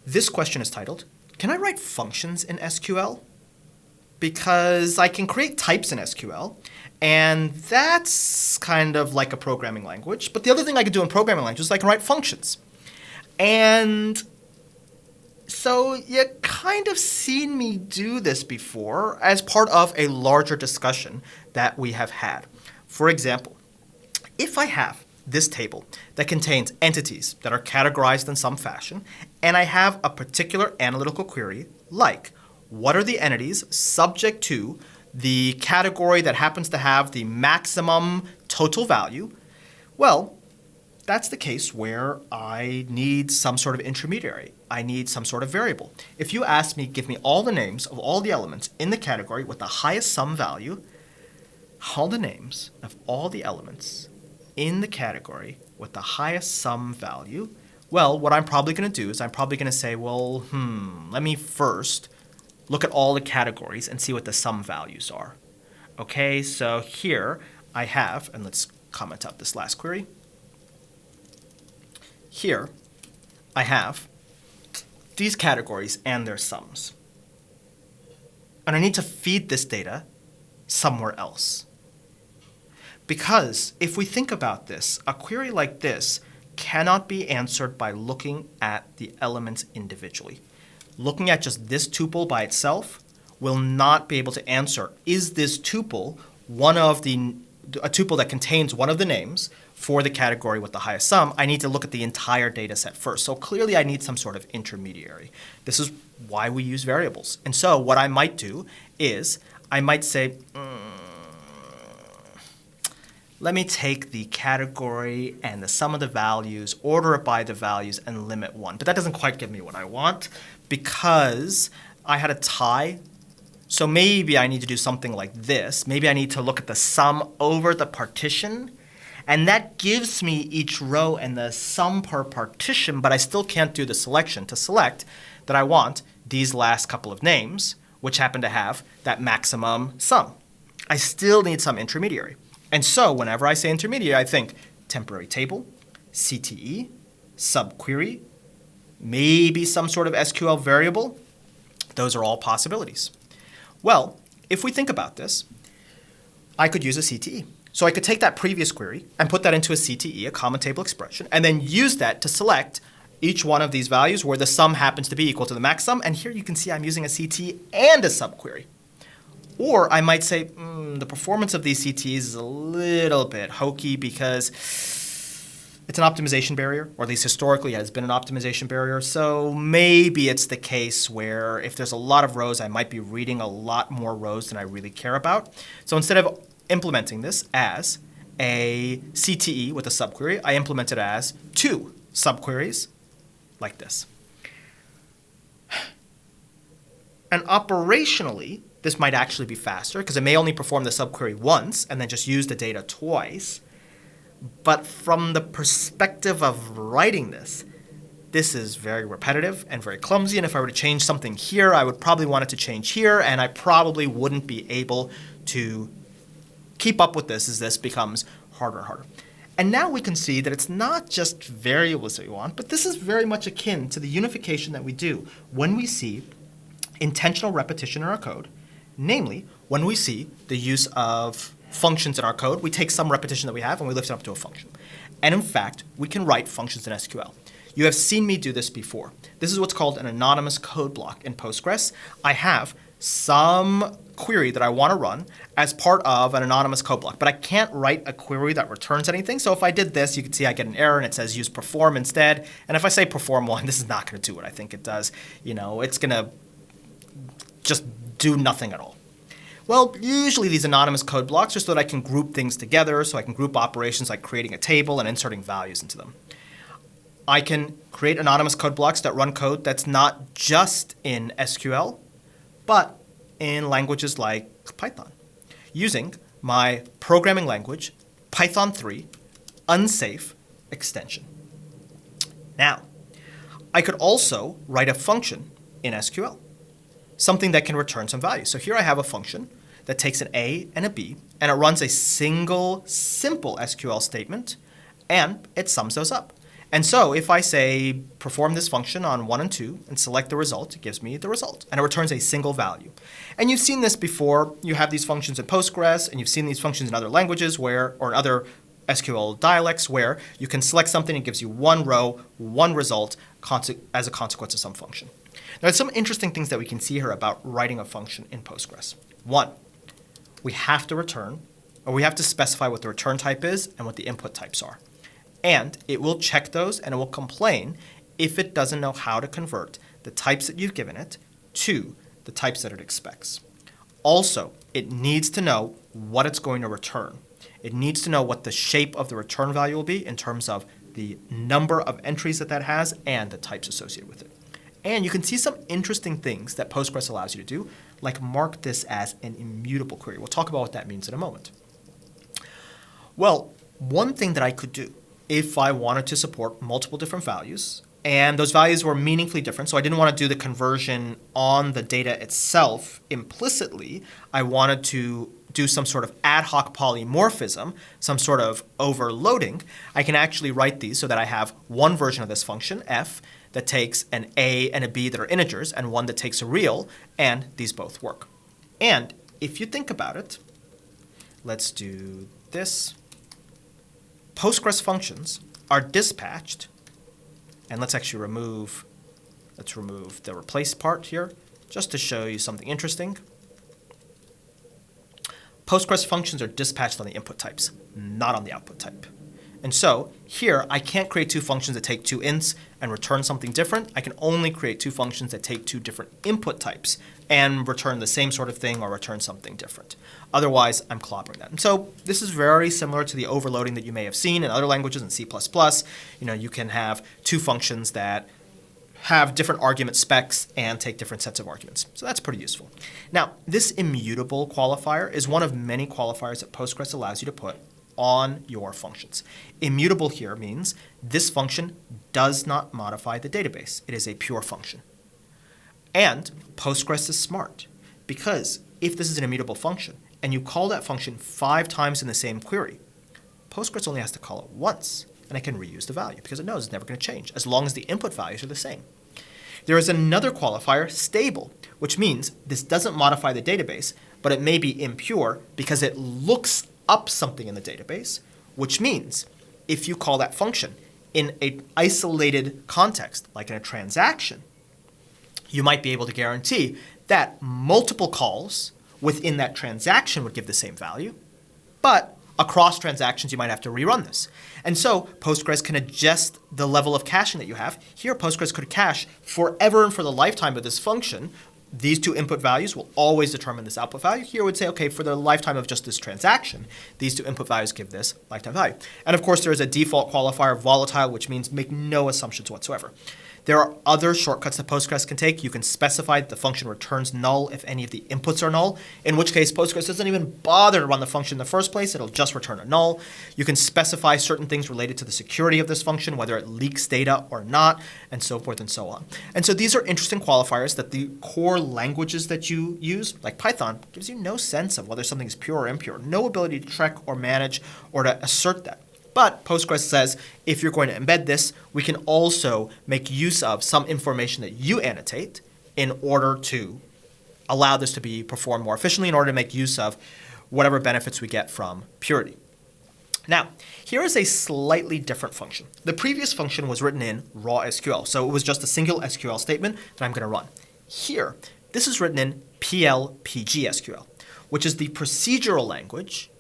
This question is titled, can I write functions in SQL? Because I can create types in SQL, and that's kind of like a programming language. But the other thing I can do in programming languages is I can write functions. And so you kind of seen me do this before as part of a larger discussion that we have had. For example, if I have this table that contains entities that are categorized in some fashion, and I have a particular analytical query like, what are the entities subject to the category that happens to have the maximum total value? Well, that's the case where I need some sort of intermediary. I need some sort of variable. If you ask me, give me all the names of all the elements in the category with the highest sum value, all the names of all the elements in the category with the highest sum value, well, what I'm probably going to do is I'm probably going to say, well, let me first look at all the categories and see what the sum values are. Okay, so here I have, and let's comment out this last query. Here I have these categories and their sums. And I need to feed this data somewhere else. Because if we think about this, a query like this cannot be answered by looking at the elements individually. Looking at just this tuple by itself will not be able to answer, is this tuple a tuple that contains one of the names for the category with the highest sum? I need to look at the entire data set first. So clearly I need some sort of intermediary. This is why we use variables. And so what I might do is I might say, let me take the category and the sum of the values, order it by the values, and limit 1. But that doesn't quite give me what I want because I had a tie. So maybe I need to do something like this. Maybe I need to look at the sum over the partition. And that gives me each row and the sum per partition, but I still can't do the selection to select that I want these last couple of names, which happen to have that maximum sum. I still need some intermediary. And so whenever I say intermediary, I think temporary table, CTE, subquery, maybe some sort of SQL variable. Those are all possibilities. Well, if we think about this, I could use a CTE. So I could take that previous query and put that into a CTE, a common table expression, and then use that to select each one of these values where the sum happens to be equal to the max sum. And here you can see I'm using a CTE and a subquery. Or I might say the performance of these CTEs is a little bit hokey because it's an optimization barrier, or at least historically it has been an optimization barrier. So maybe it's the case where if there's a lot of rows, I might be reading a lot more rows than I really care about. So instead of implementing this as a CTE with a subquery, I implement it as 2 subqueries like this. And operationally, this might actually be faster because it may only perform the subquery once and then just use the data twice. But from the perspective of writing this is very repetitive and very clumsy. And if I were to change something here, I would probably want it to change here, and I probably wouldn't be able to keep up with this as this becomes harder and harder. And now we can see that it's not just variables that we want, but this is very much akin to the unification that we do when we see intentional repetition in our code. Namely, when we see the use of functions in our code, we take some repetition that we have and we lift it up to a function. And in fact, we can write functions in SQL. You have seen me do this before. This is what's called an anonymous code block in Postgres. I have some query that I want to run as part of an anonymous code block, but I can't write a query that returns anything. So if I did this, you can see I get an error and it says use perform instead. And if I say perform 1, this is not going to do what I think it does. It's going to just do nothing at all. Well, usually these anonymous code blocks are so that I can group things together, so I can group operations like creating a table and inserting values into them. I can create anonymous code blocks that run code that's not just in SQL, but in languages like Python, using my programming language, Python 3, unsafe extension. Now, I could also write a function in SQL, something that can return some value. So here I have a function that takes an A and a B, and it runs a single simple SQL statement, and it sums those up. And so if I say perform this function on 1 and 2 and select the result, it gives me the result. And it returns a single value. And you've seen this before. You have these functions in Postgres, and you've seen these functions in other languages or in other SQL dialects where you can select something and it gives you one row, one result as a consequence of some function. Now, there's some interesting things that we can see here about writing a function in Postgres. One, we have to specify what the return type is and what the input types are. And it will check those and it will complain if it doesn't know how to convert the types that you've given it to the types that it expects. Also, it needs to know what it's going to return. It needs to know what the shape of the return value will be in terms of the number of entries that has and the types associated with it. And you can see some interesting things that Postgres allows you to do, like mark this as an immutable query. We'll talk about what that means in a moment. Well, one thing that I could do if I wanted to support multiple different values, and those values were meaningfully different, so I didn't want to do the conversion on the data itself implicitly. I wanted to do some sort of ad hoc polymorphism, some sort of overloading. I can actually write these so that I have one version of this function, f, that takes an a and a b that are integers, and one that takes a real, and these both work. And if you think about it, let's do this. Postgres functions are dispatched, and let's actually remove the replace part here, just to show you something interesting. Postgres functions are dispatched on the input types, not on the output type. And so here, I can't create two functions that take two ints and return something different. I can only create two functions that take two different input types and return the same sort of thing or return something different. Otherwise, I'm clobbering that. And so this is very similar to the overloading that you may have seen in other languages in C++. You can have two functions that have different argument specs and take different sets of arguments. So that's pretty useful. Now, this immutable qualifier is one of many qualifiers that Postgres allows you to put on your functions. Immutable here means this function does not modify the database. It is a pure function. And Postgres is smart because if this is an immutable function and you call that function 5 times in the same query, Postgres only has to call it once, and it can reuse the value because it knows it's never going to change as long as the input values are the same. There is another qualifier, stable, which means this doesn't modify the database, but it may be impure because it looks up something in the database, which means if you call that function in an isolated context, like in a transaction, you might be able to guarantee that multiple calls within that transaction would give the same value, but across transactions, you might have to rerun this. And so Postgres can adjust the level of caching that you have. Here, Postgres could cache forever and for the lifetime of this function. These two input values will always determine this output value. Here it would say, okay, for the lifetime of just this transaction, these two input values give this lifetime value. And of course, there is a default qualifier, volatile, which means make no assumptions whatsoever. There are other shortcuts that Postgres can take. You can specify that the function returns null if any of the inputs are null, in which case Postgres doesn't even bother to run the function in the first place. It'll just return a null. You can specify certain things related to the security of this function, whether it leaks data or not, and so forth and so on. And so these are interesting qualifiers that the core languages that you use, like Python, gives you no sense of whether something is pure or impure, no ability to track or manage or to assert that. But Postgres says if you're going to embed this, we can also make use of some information that you annotate in order to allow this to be performed more efficiently, in order to make use of whatever benefits we get from purity. Now, here is a slightly different function. The previous function was written in raw SQL, so it was just a single SQL statement that I'm going to run. Here, this is written in PL/PG/SQL, which is the procedural language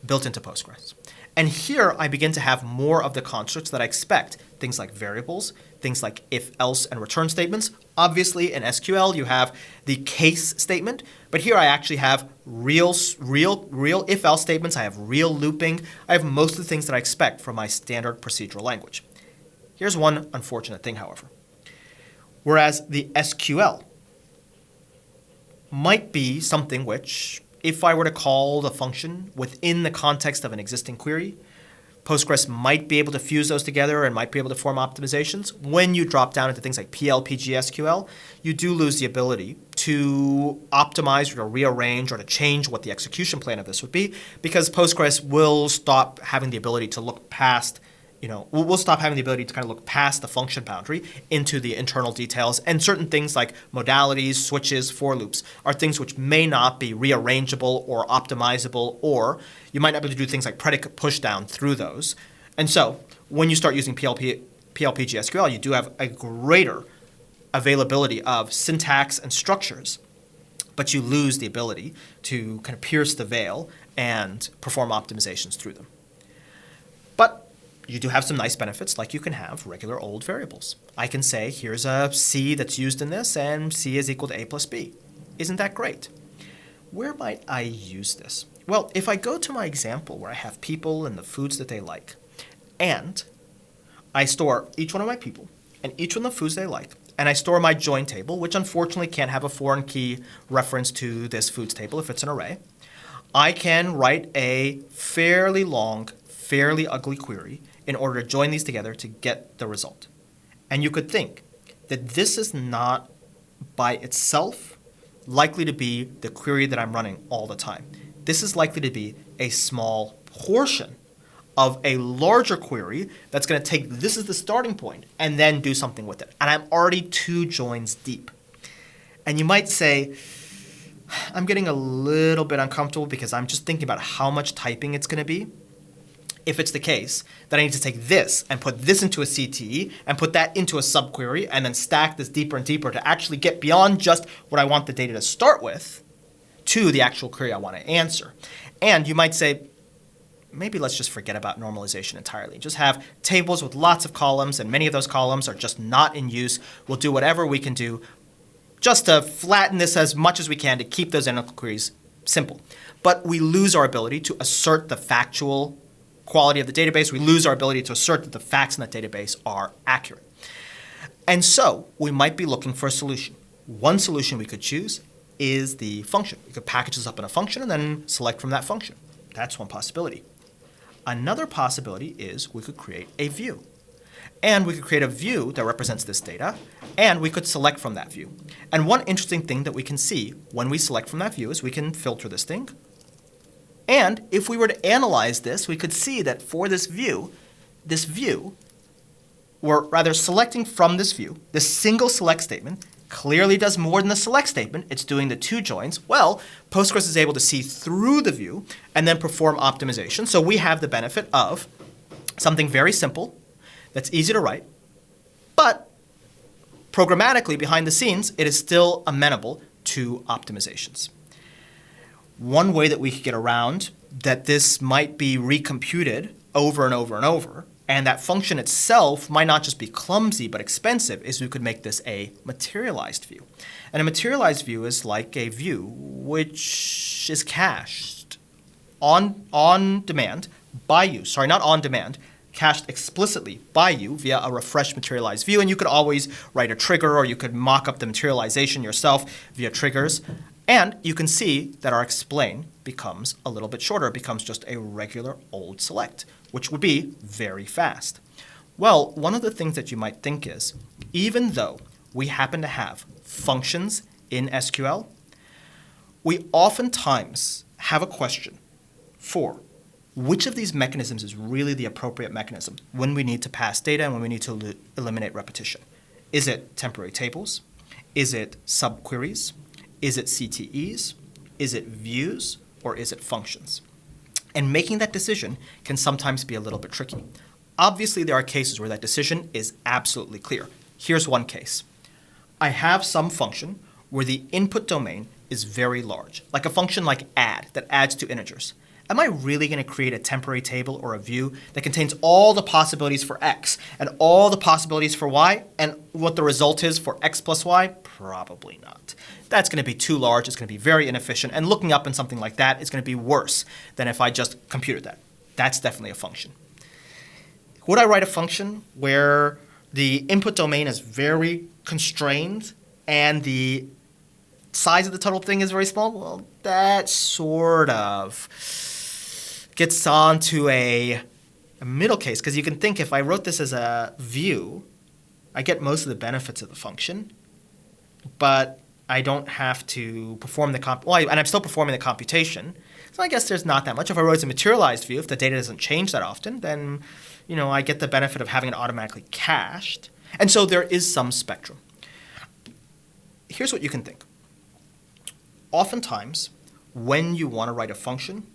built into Postgres. And here I begin to have more of the constructs that I expect, things like variables, things like if, else, and return statements. Obviously, in SQL, you have the case statement, but here I actually have real if, else statements. I have real looping. I have most of the things that I expect from my standard procedural language. Here's one unfortunate thing, however. Whereas the SQL might be something which, if I were to call the function within the context of an existing query, Postgres might be able to fuse those together and might be able to form optimizations. When you drop down into things like PL/PG/SQL, you do lose the ability to optimize or to rearrange or to change what the execution plan of this would be, because Postgres will stop having the ability to look past we'll stop having the ability to kind of look past the function boundary into the internal details. And certain things like modalities, switches, for loops are things which may not be rearrangeable or optimizable, or you might not be able to do things like predicate pushdown through those. And so when you start using PLPG-SQL, you do have a greater availability of syntax and structures, but you lose the ability to kind of pierce the veil and perform optimizations through them. But you do have some nice benefits, like you can have regular old variables. I can say, here's a C that's used in this, and C is equal to A plus B. Isn't that great? Where might I use this? Well, if I go to my example where I have people and the foods that they like, and I store each one of my people and each one of the foods they like, and I store my join table, which unfortunately can't have a foreign key reference to this foods table if it's an array, I can write a fairly long, fairly ugly query in order to join these together to get the result. And you could think that this is not by itself likely to be the query that I'm running all the time. This is likely to be a small portion of a larger query that's going to take this as the starting point and then do something with it. And I'm already 2 joins deep. And you might say, I'm getting a little bit uncomfortable because I'm just thinking about how much typing it's going to be. If it's the case that I need to take this and put this into a CTE and put that into a subquery and then stack this deeper and deeper to actually get beyond just what I want the data to start with to the actual query I want to answer. And you might say, maybe let's just forget about normalization entirely. Just have tables with lots of columns, and many of those columns are just not in use. We'll do whatever we can do just to flatten this as much as we can to keep those analytical queries simple. But we lose our ability to assert the factual quality of the database. We lose our ability to assert that the facts in that database are accurate. And so we might be looking for a solution. One solution we could choose is the function. We could package this up in a function and then select from that function. That's one possibility. Another possibility is we could create a view. And we could create a view that represents this data, and we could select from that view. And one interesting thing that we can see when we select from that view is we can filter this thing. And if we were to analyze this, we could see that for this view, or rather selecting from this view, this single select statement clearly does more than the select statement. It's doing the 2 joins. Well, Postgres is able to see through the view and then perform optimization. So we have the benefit of something very simple that's easy to write, but programmatically behind the scenes, it is still amenable to optimizations. One way that we could get around that this might be recomputed over and over and over, and that function itself might not just be clumsy but expensive, is we could make this a materialized view. And a materialized view is like a view which is cached on demand by you. Sorry, not on demand, cached explicitly by you via a refresh materialized view. And you could always write a trigger, or you could mock up the materialization yourself via triggers. And you can see that our explain becomes a little bit shorter. It becomes just a regular old select, which would be very fast. Well, one of the things that you might think is, even though we happen to have functions in SQL, we oftentimes have a question for which of these mechanisms is really the appropriate mechanism when we need to pass data and when we need to eliminate repetition. Is it temporary tables? Is it subqueries? Is it CTEs? Is it views? Or is it functions? And making that decision can sometimes be a little bit tricky. Obviously, there are cases where that decision is absolutely clear. Here's one case. I have some function where the input domain is very large, like a function like add that adds 2 integers. Am I really going to create a temporary table or a view that contains all the possibilities for x and all the possibilities for y, and what the result is for x plus y? Probably not. That's going to be too large. It's going to be very inefficient. And looking up in something like that is going to be worse than if I just computed that. That's definitely a function. Would I write a function where the input domain is very constrained and the size of the total thing is very small? Well, that sort of gets on to a middle case, because you can think if I wrote this as a view, I get most of the benefits of the function, but I don't have to perform the and I'm still performing the computation. So I guess there's not that much. If I wrote as a materialized view, if the data doesn't change that often, then I get the benefit of having it automatically cached. And so there is some spectrum. Here's what you can think. Oftentimes, when you want to write a function,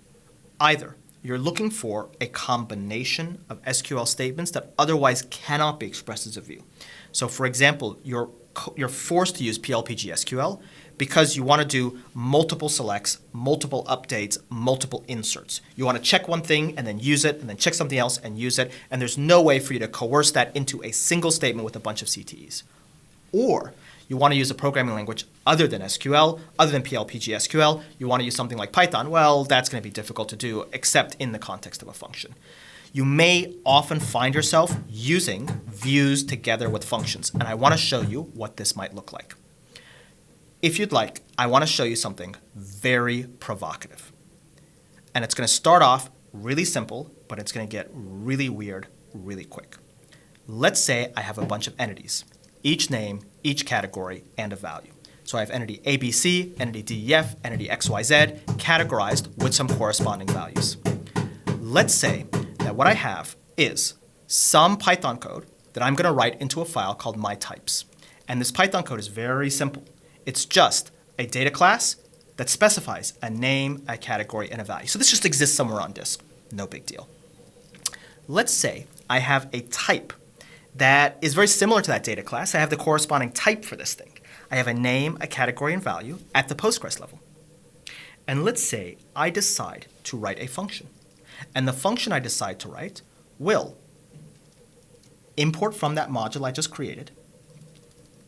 either you're looking for a combination of SQL statements that otherwise cannot be expressed as a view. So for example, you're forced to use PLPG-SQL because you want to do multiple selects, multiple updates, multiple inserts. You want to check one thing and then use it, and then check something else and use it, and there's no way for you to coerce that into a single statement with a bunch of CTEs. Or you want to use a programming language other than SQL, other than PLPG-SQL. You want to use something like Python. Well, that's going to be difficult to do, except in the context of a function. You may often find yourself using views together with functions, and I want to show you what this might look like. If you'd like, I want to show you something very provocative. And it's going to start off really simple, but it's going to get really weird really quick. Let's say I have a bunch of entities, each name, each category, and a value. So I have entity ABC, entity DEF, entity XYZ, categorized with some corresponding values. Let's say that what I have is some Python code that I'm going to write into a file called mytypes. And this Python code is very simple. It's just a data class that specifies a name, a category, and a value. So this just exists somewhere on disk. No big deal. Let's say I have a type that is very similar to that data class. I have the corresponding type for this thing. I have a name, a category, and value at the Postgres level. And let's say I decide to write a function. And the function I decide to write will import from that module I just created,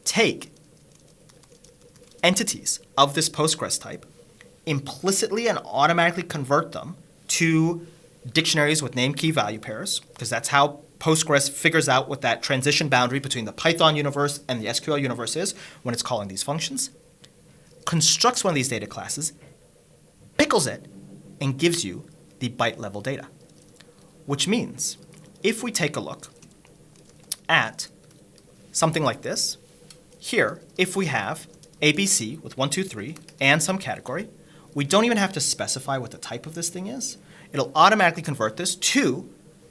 take entities of this Postgres type, implicitly and automatically convert them to dictionaries with name, key, value pairs, because that's how Postgres figures out what that transition boundary between the Python universe and the SQL universe is when it's calling these functions, constructs one of these data classes, pickles it, and gives you the byte level data. Which means if we take a look at something like this, here, if we have ABC with 1, 2, 3 and some category, we don't even have to specify what the type of this thing is. It'll automatically convert this to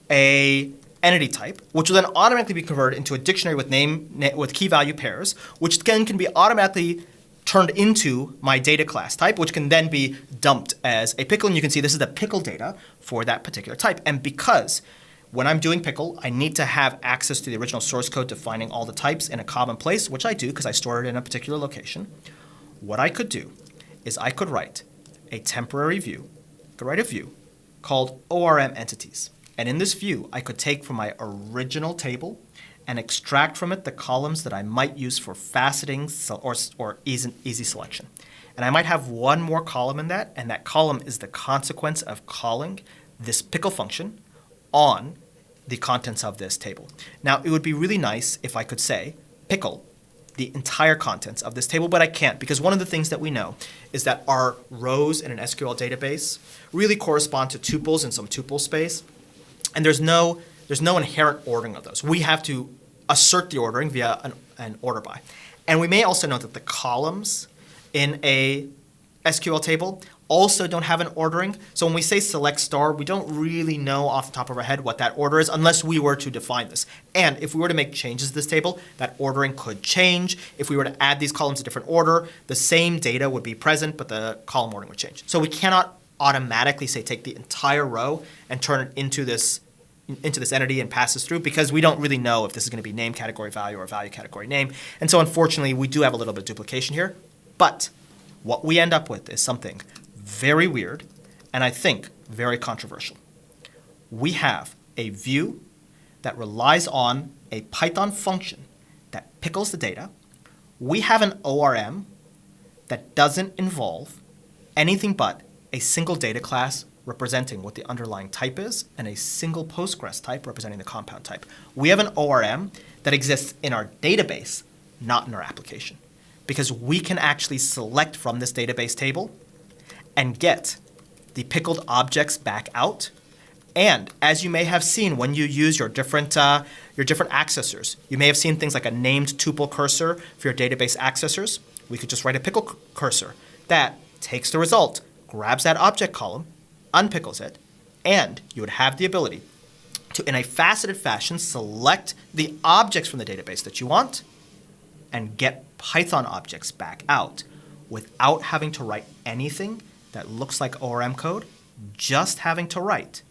a entity type, which will then automatically be converted into a dictionary with name with key value pairs, which then can be automatically turned into my data class type, which can then be dumped as a pickle. And you can see this is the pickle data for that particular type. And because when I'm doing pickle, I need to have access to the original source code defining all the types in a common place, which I do because I store it in a particular location. What I could do is I could write a temporary view, called ORM entities. And in this view, I could take from my original table and extract from it the columns that I might use for faceting or easy selection. And I might have one more column in that, and that column is the consequence of calling this pickle function on the contents of this table. Now, it would be really nice if I could say pickle the entire contents of this table, but I can't, because one of the things that we know is that our rows in an SQL database really correspond to tuples in some tuple space, and there's no inherent ordering of those. We have to assert the ordering via an order by. And we may also note that the columns in a SQL table also don't have an ordering. So when we say select star, we don't really know off the top of our head what that order is unless we were to define this. And if we were to make changes to this table, that ordering could change. If we were to add these columns in a different order, the same data would be present, but the column ordering would change. So we cannot automatically say take the entire row and turn it into this entity and pass this through, because we don't really know if this is going to be name category value or value category name. And so unfortunately, we do have a little bit of duplication here. But what we end up with is something very weird and I think very controversial. We have a view that relies on a Python function that pickles the data. We have an ORM that doesn't involve anything but a single data class representing what the underlying type is and a single Postgres type representing the compound type. We have an ORM that exists in our database, not in our application, because we can actually select from this database table and get the pickled objects back out. And as you may have seen when you use your different accessors, you may have seen things like a named tuple cursor for your database accessors. We could just write a pickle cursor that takes the result, grabs that object column, unpickles it, and you would have the ability to, in a faceted fashion, select the objects from the database that you want and get Python objects back out without having to write anything that looks like ORM code, just having to write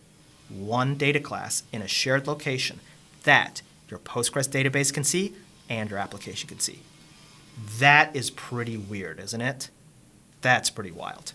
one data class in a shared location that your Postgres database can see and your application can see. That is pretty weird, isn't it? That's pretty wild.